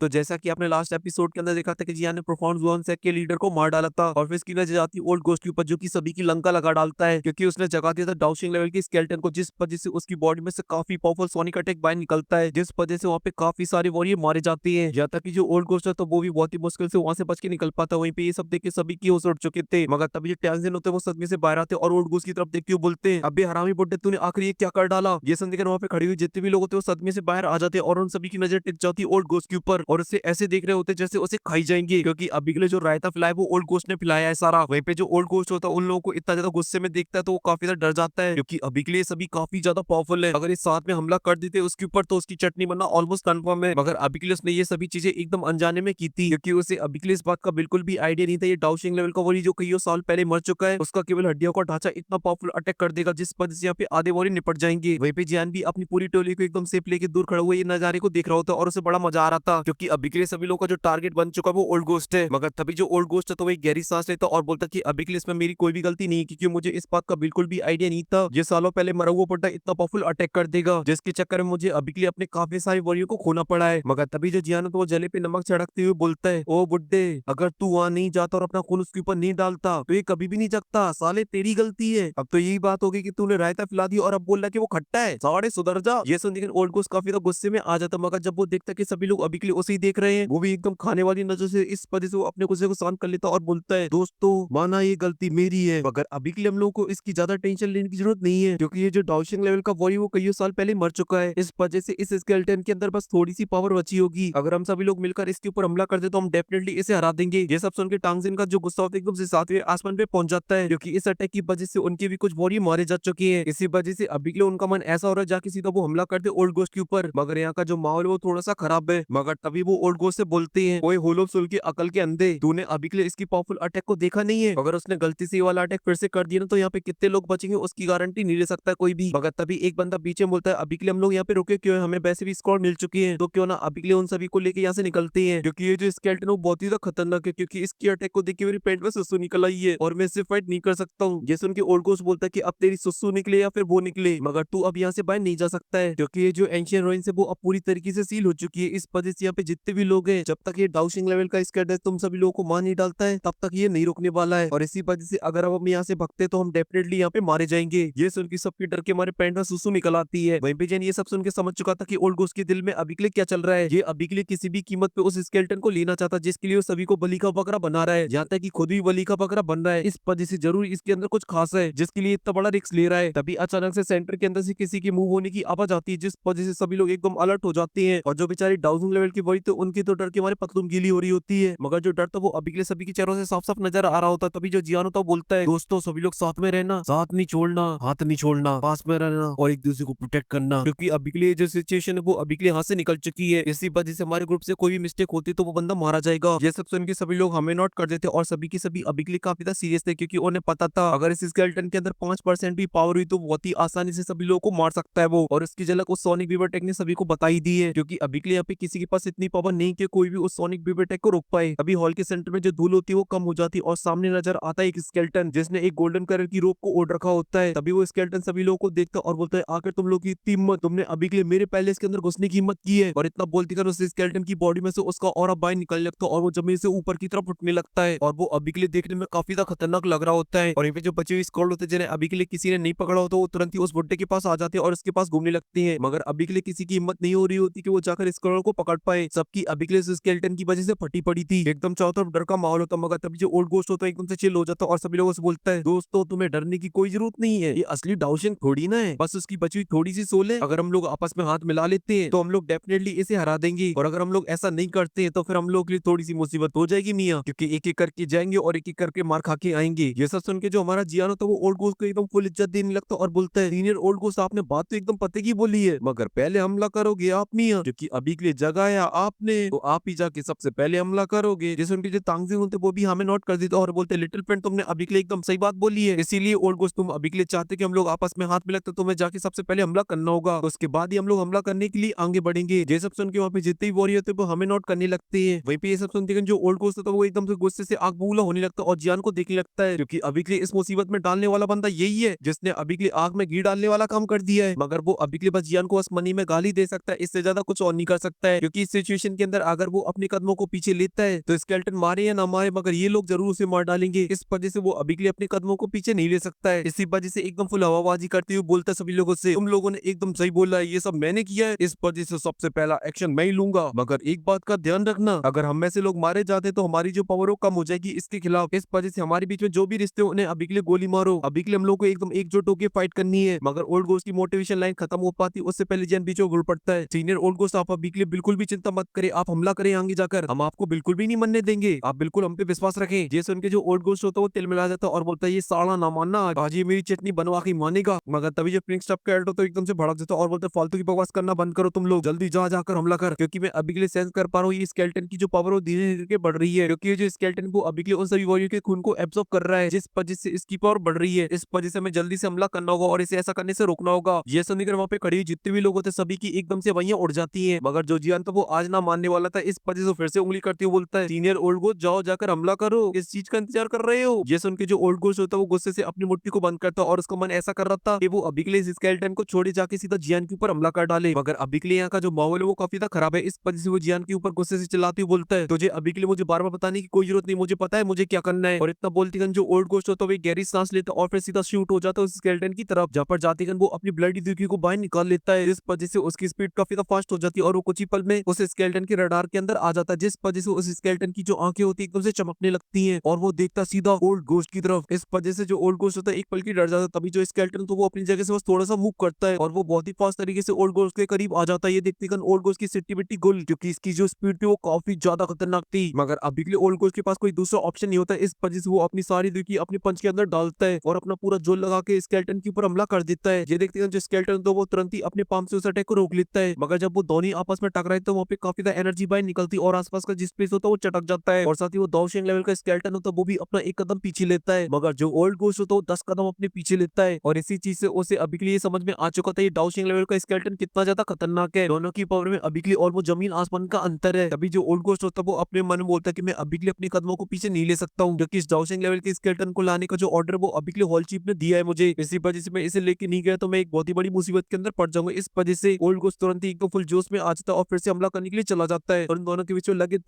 तो जैसा कि आपने लास्ट एपिसोड के अंदर देखा था कि जियान ने प्रोफाउंड ज़ोन सेक के लीडर को मार डाला था और फिर इसकी नजर जाती ओल्ड घोस्ट के ऊपर जो कि सभी की लंका लगा डालता है क्योंकि उसने जगा दिया था डाउशिंग लेवल की स्केलेटन को, जिस वजह से उसकी बॉडी में से काफी पावरफुल सोनिक अटैक बाहर निकलता है, जिस वजह से वहाँ पे काफी सारे वॉरियर मारे जाते हैं। यहाँ तक कि जो ओल्ड घोस्ट है तो वो भी बहुत ही मुश्किल से वहां से बच के निकल पाता। वहीं पे ये सब देख के सभी की होश उड़ चुके थे, मगर तभी जो टैंजिन होते हैं वो सदमे से बाहर आते हैं और ओल्ड घोस्ट की तरफ देखते हुए बोलते हैं, अबे हरामी बुड्ढे तूने आखिर ये क्या कर डाला। ये सुन वहां पे खड़ी हुई जितने भी लोग होते हैं वो सदमे से बाहर आ जाते हैं और उन सभी की नजर टिक जाती है ओल्ड घोस्ट के ऊपर और उसे ऐसे देख रहे होते हैं जैसे उसे खाई जाएंगे, क्योंकि अभी के लिए जो रायता फैलाया वो ओल्ड घोस्ट ने फैलाया है सारा। वहीं पे जो ओल्ड घोस्ट होता है उन लोगों को इतना ज्यादा गुस्से में देखता है तो वो काफी ज्यादा डर जाता है, क्योंकि अभी के लिए सभी काफी ज्यादा पावरफुल है। अगर इस साथ में हमला कर देते उसके ऊपर तो उसकी चटनी बनना ऑलमोस्ट कंफर्म है, मगर अभी के लिए उसने ये सभी चीजें एकदम अनजाने में की थी, क्योंकि उसे अभी के लिए इस बात का बिल्कुल भी आइडिया नहीं था ये डाउशिंग लेवल का वॉरी जो कई साल पहले मर चुका है उसका केवल हड्डियों का ढांचा इतना पावरफुल अटैक कर देगा जिस वजह से यहाँ पे आधे वॉरी निपट जाएंगे। वहीं पे जियान भी अपनी पूरी टोली को एकदम सेफ लेके दूर खड़ा हुआ ये नजारे को देख रहा होता है और उसे बड़ा मजा आ रहा था, क्योंकि अभी के लिए सभी लोगों का जो टारगेट बन चुका है वो ओल्ड घोस्ट है। मगर तभी जो ओल्ड घोस्ट है तो वो एक गहरी सांस लेता और बोलता कि अभी के लिए इसमें मेरी कोई भी गलती नहीं, क्योंकि मुझे इस बात का बिल्कुल भी आइडिया नहीं था ये सालों पहले मरा हुआ बुड्ढा इतना पावरफुल अटैक कर देगा, जिसके चक्कर में मुझे अभी के लिए अपने काफी सारे वॉरियर को खोना पड़ा है। मगर तभी जो जियान है तो वो जले पे नमक छिड़कते हुए बोलता है, ओ बुड्ढे अगर तू वहां नहीं जाता और अपना खून उसके ऊपर नहीं डालता तो ये कभी भी नहीं जगता, साले तेरी गलती है। अब तो यही बात होगी कि तूने रायता पिला दिया और अब बोल रहा है कि वो खट्टा है, साड़े सुधर जा। ये सुन लेकिन ओल्ड घोस्ट काफी गुस्से में आ जाता, मगर जब वो देखता कि सभी लोग अभी के लिए उसे ही देख रहे हैं वो भी एकदम खाने वाली नजर से इस वजह से वो अपने गुस्से को शांत कर लेता और बोलता है, दोस्तों माना ये गलती मेरी है मगर अभी के लिए हम लोगों को इसकी ज्यादा टेंशन लेने की जरूरत नहीं है, क्योंकि ये जो डाउशिंग लेवल का वॉरी वो कई साल पहले मर चुका है। इस वजह से इस स्केलेटन के अंदर बस थोड़ी सी पावर बची होगी, अगर हम सभी लोग मिलकर इसके ऊपर हमला कर दे तो हम डेफिनेटली इसे हरा देंगे। ये सब सुन के टांगजिन का जो गुस्सा होता है एकदम से सातवें आसमान पे पहुंच जाता है, क्योंकि इस अटैक की वजह से उनके भी कुछ वॉरियर मारे जा चुके हैं। इसी वजह से अभी के लिए उनका मन ऐसा हो रहा है जाके सीधा वो हमला कर दे ओल्ड घोस्ट के ऊपर, मगर यहाँ का जो माहौल है वो थोड़ा सा खराब है। मगर तभी वो ओल्ड घोस्ट से बोलते हैं, ओए होलो सुल के अकल के अंधे, तूने अभी के लिए इसकी पावरफुल अटैक को देखा नहीं है, अगर उसने गलती से ये वाला अटैक फिर से कर दिया ना तो यहाँ पे कितने लोग बचेंगे उसकी गारंटी नहीं ले सकता कोई भी। मगर तभी एक बंदा पीछे बोलता है, अभी के लिए हम लोग यहाँ पे रुके क्यों है, हमें वैसे भी स्क्वाड मिल चुकी है तो क्यों ना अभी के लिए उन सभी को लेके यहाँ से निकलते हैं, क्योंकि ये जो स्केलेटन है वो बहुत ही ज्यादा खतरनाक है, क्योंकि इसकी अटैक को देख के मेरी पेट में सुसु निकल आई है और मैं इससे फाइट नहीं कर सकता हूँ। ये सुन के ओल्ड घोस्ट बोलता है कि अब तेरी सुसु निकले या फिर वो निकले मगर तू अब यहाँ से बाहर नहीं जा सकता है, क्योंकि ये जो एंशियंट रूइंस है वो अब पूरी तरीके से सील हो चुकी है। इस वजह से यहाँ पे जितने भी लोग हैं जब तक ये डाउशिंग लेवल का स्केलेटन तुम सभी लोगों को मार नहीं डालता है तब तक ये नहीं रुकने वाला है, और इसी वजह से अगर अब हम यहाँ से भगते तो हम डेफिनेटली यहाँ पे मारे जाएंगे। ये सुन के सबके डर के हमारे पैंट में सुसु निकल आती है। वहीं पे जैन ये सब सुन के समझ चुका था कि ओल्ड घोस्ट के दिल में अभी के लिए क्या चल रहा है। ये अभी के लिए किसी भी कीमत पे उस स्केलेटन को लेना चाहता जिसके लिए वो सभी को बलि का बकरा बना रहा है, यहाँ तक कि खुद भी बलि का बकरा बन रहा है। इस वजह से जरूर इसके अंदर कुछ खास है जिसके लिए इतना बड़ा रिस्क ले रहा है। तभी अचानक से सेंटर के अंदर से किसी की मूव होने की आवाज आती है, जिस वजह से सभी लोग एकदम अलर्ट हो जाते हैं, और जो बेचारी डाउजिंग लेवल की वही तो उनकी तो डर के हमारे पतलून गीली हो रही होती है, मगर जो डर था वो अभी के लिए सभी के चेहरों से साफ साफ नजर आ रहा होता है। तभी जो जियान होता है वो बोलता है, दोस्तों सभी लोग साथ में रहना, साथ नहीं छोड़ना, हाथ नहीं छोड़ना, पास में रहना और एक दूसरे को प्रोटेक्ट करना, क्योंकि अभी के लिए जो सिचुएशन है वो अभी के लिए हाथ से निकल चुकी है। इसी वजह से हमारे ग्रुप से कोई भी मिस्टेक होती तो वो बंदा मारा जाएगा। ये सब सुन के सभी लोग हमें नोट कर देते और सभी की सभी अभी के लिए काफी ज्यादा सीरियस थे, क्योंकि उन्हें पता था अगर इस स्केलेटन के अंदर 5% भी पावर हुई तो बहुत ही आसानी से सभी लोगों को मार सकता है वो, और उसकी झलक उस सोनिक बीबर टेक ने सभी को बताई दी है, क्योंकि अभी के लिए यहाँ पे किसी के पास इतनी पावर नहीं कि कोई भी उस सोनिक बीबर टेक को रोक पाए। अभी हॉल के सेंटर में जो धूल होती है वो कम हो जाती है और सामने नजर आता है एक स्केलेटन जिसने एक गोल्डन कलर की रोप को ओढ़ रखा होता है। तभी वो स्केलेटन सभी लोगों को देखता और बोलता है, आकर तुम लोग की इतनी हिम्मत, तुमने अभी के लिए मेरे पैलेस के अंदर घुसने की हिम्मत की है। और इतना बोलती कर उस स्केलेटन की बॉडी में से उसका ऑरा बाहर निकलने लगता है और वो जमीन से ऊपर की तरफ उठने लगता है, और वो अभी के लिए देखने में काफी ज्यादा खतरनाक लग रहा होता है। और यहाँ पे जो बचे हुए स्कॉल्ड होते हैं जिन्हें अभी के लिए किसी ने नहीं पकड़ा होता वो तुरंत ही उस बुड्ढे के पास आ जाते हैं और उसके पास घूमने लगते हैं, मगर अभी के लिए किसी की हिम्मत नहीं हो रही होती कि वो जाकर स्कॉल्ड को पकड़ पाए। सबकी अभी के लिए स्केलेटन की वजह से फटी पड़ी थी, एकदम चारों तरफ डर का माहौल होता, मगर तभी जो ओल्ड घोस्ट होता है एकदम से चिल हो जाता और सभी लोगों से बोलता है, दोस्तों तुम्हें डरने की कोई जरूरत नहीं है, ये असली डाउशिंग थोड़ी ना है, बस उसकी बची हुई थोड़ी सी सोल है। अगर हम लोग आपस में हाथ मिला लेते हैं तो हम लोग डेफिनेटली इसे हरा देंगे, और अगर हम लोग ऐसा नहीं करते हैं तो फिर हम लोग के लिए थोड़ी सी मुसीबत हो जाएगी मियाँ, क्योंकि एक एक करके जाएंगे और एक एक करके मार खा के आएंगे। ये सब सुन के जो हमारा जियान होता है वो ओल्ड घोस्ट को एकदम फुल इज्जत देने लगता और बोलता है, सीनियर ओल्ड घोस्ट आपने बात तो एकदम पते की बोली है, मगर पहले हमला करोगे आप मियाँ, क्योंकि अभी के लिए जगाया आपने तो आप ही जाके सबसे पहले हमला करोगे। जैसे उनके जो तांगजिन होते वो भी हमें नोट कर देते और बोलते, लिटिल फ्रेंड तुमने अभी के लिए एकदम सही बात बोली है, इसीलिए ओल्ड घोस्ट तुम अभी के लिए चाहते कि हम लोग आपस में हाथ मिलाते तो तुम्हें जाके सबसे पहले हमला करना होगा, उसके बाद ही हम लोग हमला करने के लिए आगे बढ़ेंगे। ये सब सुन के वहाँ पे जितने भी वॉरियर होते वो हमें नोट करने लगते हैं। वहीं पे ये सब सुनते जो ओल्ड घोस्ट होता है वो एकदम से गुस्से से आग बबूला होने लगता है और जियान को देखने लगता है, क्योंकि अभी के लिए इस मुसीबत में डालने वाला बंदा यही है जिसने अभी के लिए आग में घी डालने वाला काम कर दिया है, मगर वो अभी के लिए बस जियान को बस मनी में गाली दे सकता है, इससे ज्यादा कुछ और नहीं कर सकता है, क्योंकि इस सिचुएशन के अंदर अगर वो अपने कदमों को पीछे लेता है तो स्केलेटन मारे या ना मारे मगर ये लोग जरूर उसे मार डालेंगे। इस वजह से वो अभी के लिए अपने कदमों को पीछे नहीं ले सकता है। इसी वजह से एकदम फुल हवाबाजी करते हुए बोलता है सभी लोगों से, तुम लोगों ने एकदम सही बोला है, ये सब मैंने किया है, इस वजह से सबसे पहला एक्शन मैं ही लूंगा। मगर एक बात का ध्यान रखना, अगर हम में से लोग मारे जाते तो हमारी जो पावर हो कम हो जाएगी इसके खिलाफ। इस वजह से हमारे बीच में जो भी रिश्ते उन्हें अभी के लिए गोली मारो। अभी के लिए हम लोग को एकदम एकजुट होकर फाइट करनी है। मगर ओल्ड गोस्ट की मोटिवेशन लाइन खत्म हो पाती उससे पहले जैन बीच में बोल पड़ता है, सीनियर ओल्ड गोस्ट आप अभी के लिए बिल्कुल भी चिंता मत करें, आप हमला करें आगे जाकर, हम आपको बिल्कुल भी नहीं मनने देंगे, आप बिल्कुल हम पे विश्वास रखें। जैसे उनके जो ओल्ड गोस्ट होता है वो तिल मिला जाता है और बोलता है ये साला ना मानना, आज ये मेरी चटनी बनवा के मानेगा। मगर तभी जो पिंक स्टॉप का एल्डो तो एकदम से भड़क जाता है और बोलते फालतू की बकवास करना बंद करो, तुम लोग जल्दी जा जाकर हमला कर, क्योंकि मैं अभी के लिए सेंस कर पा रहा हूँ ये स्केलेटन की जो पावर वो धीरे धीरे बढ़ रही है, क्योंकि ये जो स्केलेटन को अभी के लिए उन सभी वॉरियर के खून को एब्सॉर्ब कर रहा है, जिस वजह से इसकी पावर बढ़ रही है। इस वजह से हमें जल्दी से हमला करना होगा और इसे ऐसा करने से रोकना होगा। ये सुनकर वहाँ पे खड़ी हुई जितने भी लोग होते सभी की एकदम से वहियां उड़ जाती है। मगर जो जियान तो वो आज ना मानने वाला था, इस वजह से फिर से उंगली करते हुए बोलता है, सीनियर ओल्ड गोस्ट जाओ जाकर हमला करो, किस चीज का इंतजार कर रहे हो। ये सुन के जो ओल्ड गोस्ट होता है वो गुस्से से अपनी मुट्ठी को बंद करता है और उसका मन ऐसा कर रहा था कि वो अभी के लिए इस स्केलेटन को छोड़े जाके सीधा जियान के ऊपर हमला कर डाले। मगर अभी के लिए यहाँ का जो माहौल है वो काफी ज्यादा खराब है। इस वजह से वो जियान के ऊपर गुस्से से चिल्लाते हुए बोलता है, तुझे अभी के लिए मुझे बार बार बताने की कोई जरूरत नहीं, मुझे पता है मुझे क्या करना है। और इतना बोलती गन जो ओल्ड गोस्ट होता है वो एक गहरी सांस लेता है और फिर सीधा शूट हो जाता है उस स्केलेटन की तरफ। जहाँ पर जाती गन वो अपनी ब्लडी दुखी को बाहर निकाल लेता है, जिस वजह से उसकी स्पीड काफी ज्यादा फास्ट हो जाती है और वो कुछ ही पल में उस स्केलेटन के रडार के अंदर आ जाता है, जिस वजह से उस स्केलेटन की जो आंखें होती है एकदम से चमकने लगती हैं और वो देखता सीधा ओल्ड गोस्ट की तरफ। इस वजह से जो ओल्ड गोस्ट होता है एक पल की डर जाता है। तभी जो स्केलेटन तो वो अपनी जगह से बस थोड़ा सा मूव करता है और वो बहुत ही फास्ट तरीके से ओल्ड गोस्ट के करीब आ जाता है। ये देखते गन ओल्ड गोस्ट की सिट्टी बिट्टी गुल, क्योंकि इसकी जो स्पीड थी वो काफी ज्यादा खतरनाक थी। मगर अभी के लिए ओल्ड गोस्ट के पास कोई दूसरा ऑप्शन नहीं होता, इस वजह से वो अपनी सारी दुखी अपने पंच के अंदर डालता है और अपना पूरा जोर लगा के स्केलेटन के ऊपर हमला कर देता है। ये देखते गन जो स्केलेटन तो वो तुरंत ही अपने पाम से उस अटैक को रोक लेता है। मगर जब वो दोनों आपस में टकराए तो वहाँ पे काफी ज्यादा एनर्जी बाहर निकलती और आसपास का जिस प्लेस होता है वो चटक जाता है और साथ ही वो दाओशिंग लेवल का स्केलेटन होता है वो भी अपना एक कदम पीछे लेता है। मगर जो ओल्ड गोस्ट होता है वो 10 कदम अपने पीछे लेता है और इसी चीज से उसे अभी के लिए समझ में आ चुका था ये दाओशिंग लेवल का स्केलेटन कितना ज्यादा खतरनाक है। दोनों की पावर में अभी के लिए ऑलमोस्ट जमीन आसमान का अंतर है। तभी जो ओल्ड गोस्ट होता है वो अपने मन में बोलता है कि मैं अभी के लिए अपने कदमों को पीछे नहीं ले सकता हूँ, क्योंकि इस दाओशिंग लेवल के स्केलेटन को लाने का जो ऑर्डर वो अभी के लिए हॉल चीफ ने दिया है मुझे, इसी वजह से मैं इसे लेके नहीं गया तो मैं एक बहुत ही बड़ी मुसीबत के अंदर पड़ जाऊंगा। इस वजह से ओल्ड गोस्ट तुरंत ही एकदम फुल जोश में आ जाता है और फिर से हमला करने के लिए चला जाता है और इन दोनों के बीच में लगे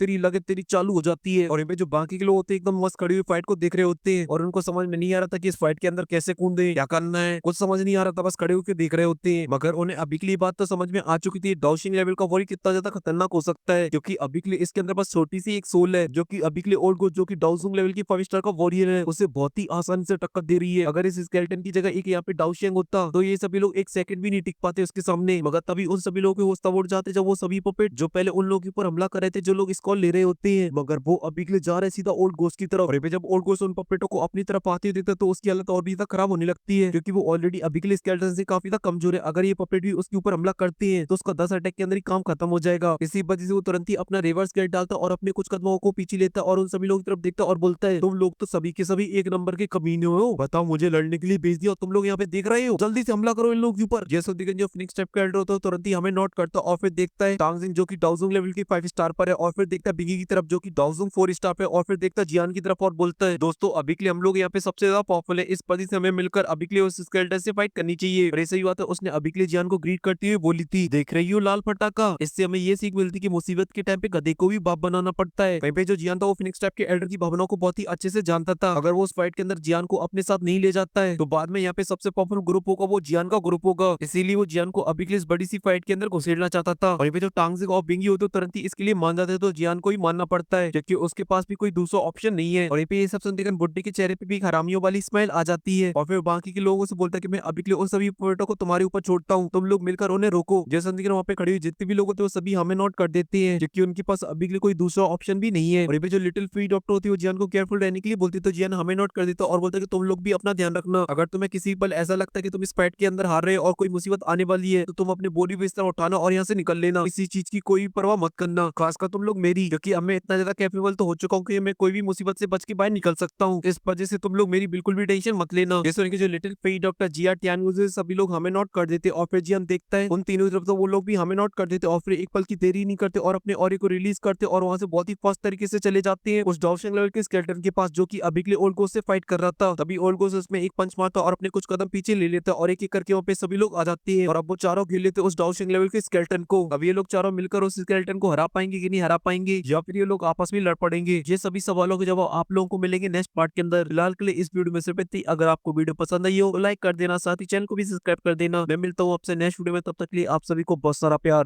तेरी चालू हो जाती है। और इनमें जो बाकी के लोग होते हैं एकदम मस्त खड़ी हुई फाइट को देख रहे होते हैं और उनको समझ में नहीं आ रहा था कि इस फाइट के अंदर कैसे कूदे, क्या करना है, कुछ समझ नहीं आ रहा था, बस खड़े होकर देख रहे होते हैं। मगर उन्हें अभी के लिए बात तो समझ में आ चुकी थी दाओशिंग लेवल का वॉरियर कितना ज्यादा खतरनाक हो सकता है, क्योंकि अभी के लिए इसके अंदर बस छोटी सी एक सोल है जो कि अभी के लिए ओल्ड गोस्ट जो कि दाओशिंग लेवल की 5 स्टार का वॉरियर है उसे बहुत ही आसानी से टक्कर दे रही है। अगर इस स्केलेटन की जगह एक यहाँ पे दाओशिंग होता तो ये सभी लोग एक सेकंड भी नहीं टिक पाते उसके सामने। मगर तभी उन सभी लोगों के होश तब उड़ जाते जब वो सभी पपेट जो पहले उन लोगों के ऊपर हमला कर रहे थे जो लोग स्कॉल ले रहे होते हैं, मगर वो अभी के लिए जा रहे सीधा ओल्ड गोस्ट की तरफ। और ये जब ओल्ड गोस्ट उन पपेटों को अपनी तरफ आते हुए देखता है तो उसकी हालत और भी ज्यादा खराब होने लगती है, क्योंकि वो ऑलरेडी अभी के लिए स्केलेटन से काफी ज्यादा कमजोर है। अगर ये पपेट भी उसके ऊपर हमला करते हैं तो उसका 10 अटैक के अंदर ही काम खत्म हो जाएगा। इसी वजह से वो तुरंत ही अपना रिवर्स गेट डालता और अपने कुछ कदमों को पीछे लेता और उन सभी लोगों की तरफ देखता और बोलता है, तुम लोग तो सभी के सभी एक नंबर के कमीने हो, बताओ मुझे लड़ने के लिए भेज दिया और तुम लोग यहाँ पे देख रहे हो, जल्दी से हमला करो इन लोगों के ऊपर। जैसे दिखन जो फिनिक्स स्टेप का एल्डर होता है तुरंत ही हमें नोट करता और फिर देखता है टांगजिंग जो कि दाओजुंग लेवल की 5 स्टार पर है और फिर देखता है बिगी की तरफ जो कि दाओजुंग 4 स्टार पे और फिर देखता है जियान की तरफ और बोलता है, दोस्तों अभी के लिए हम लोग यहाँ पे सबसे ज्यादा पावरफुल है, इस वजह से हमें मिलकर अभी के लिए उस स्केलेटन से फाइट करनी चाहिए। और ऐसे ही बात है उसने अभी के लिए जियान को ग्रीट करते हुए बोली थी, देख रही हो लाल पटाखा, इससे हमें ये सीख मिलती कि मुसीबत के टाइम पे गधे को भी बाप बनाना पड़ता है। वहीं पे जो जियान था वो फिनिक्स टाइप के एल्डर की भावनाओं को बहुत ही अच्छे से जानता था। अगर वो उस फाइट के अंदर जियान को अपने साथ नहीं ले जाता है तो बाद में यहाँ पे सबसे पावरफुल ग्रुप होगा वो जियान का ग्रुप होगा, इसीलिए वो जियान को अभी के लिए इस बड़ी सी फाइट के अंदर घुसेड़ना चाहता था। और जो टांगजिंग और बिंगी होते तुरंत ही इसके लिए मान जाते तो जियान को ही मानना पड़ता है, क्योंकि उसके पास भी कोई दूसरा ऑप्शन नहीं है। और ये सब सुनते बुड्ढे के चेहरे पे भी हरामियों वाली स्माइल आ जाती है और फिर बाकी के लोगों से बोलता है कि मैं अभी के लिए उन सभी पॉइंटों को तुम्हारे ऊपर छोड़ता हूँ, तुम लोग मिलकर उन्हें रोको। जैसे वहाँ पे खड़ी हुई जितने भी लोग होते हैं वो सभी हमें नोट कर देते हैं, क्योंकि उनके पास अभी के लिए कोई दूसरा ऑप्शन भी नहीं है। और ये जो लिटिल फ्री डॉक्टर होती है वो जियान को केयरफुल रहने के लिए बोलती तो जियान हमें नोट कर देता और बोलता है कि तुम लोग भी अपना ध्यान रखना, अगर तुम्हें किसी पल ऐसा लगता है कि तुम इस फाइट के अंदर हार रहे हो और कोई मुसीबत आने वाली है तो तुम अपने बॉडी बिस्तर उठाना और यहाँ से निकल लेना, किसी चीज की कोई परवाह मत करना, खासकर तुम लोग मेरी, क्योंकि अब मैं इतना ज्यादा कैपेबल तो हो चुका हूँ कि मैं कोई भी मुसीबत से बच के बाहर निकल सकता हूँ, इस वजह से तुम लोग मेरी बिल्कुल भी टेंशन मत लेना। जैसे उनके जो लिटिल फ्री डॉक्टर जिया टियान सभी लोग हमें नोट कर देते और फिर जियान देखता है उन तीनों तरफ तो वो लोग भी हमें नोट कर देते और फिर एक पल की देरी नहीं करते और अपने ऑरे को रिलीज करते और वहां से बहुत ही फास्ट तरीके से चले जाते हैं उस दाओशिंग लेवल के स्केलेटन के पास जो कि अभी के लिए ओल्ड गोस्ट से फाइट कर रहा था। तभी ओल्ड गोस्ट उसमें एक पंच मारता और अपने कुछ कदम पीछे ले लेता और एक एक करके वहाँ पे सभी लोग आ जाते हैं और अब वो चारों घेर लेते उस दाओशिंग लेवल के स्केलेटन को। अब ये लोग चारों मिलकर उस स्केलेटन को हरा पाएंगे कि नहीं हरा पाएंगे, या फिर ये लोग आपस में लड़ पड़ेंगे। ये सभी सवालों के जवाब आप लोगों को मिलेंगे नेक्स्ट पार्ट के अंदर। फिलहाल के लिए इस वीडियो में सिर्फ इतना ही। अगर आपको वीडियो पसंद आई हो तो लाइक कर देना, साथ ही चैनल को भी सब्सक्राइब कर देना। मैं मिलता हूँ आपसे नेक्स्ट वीडियो में, तब तक के लिए आप सभी को बहुत सारा प्यार।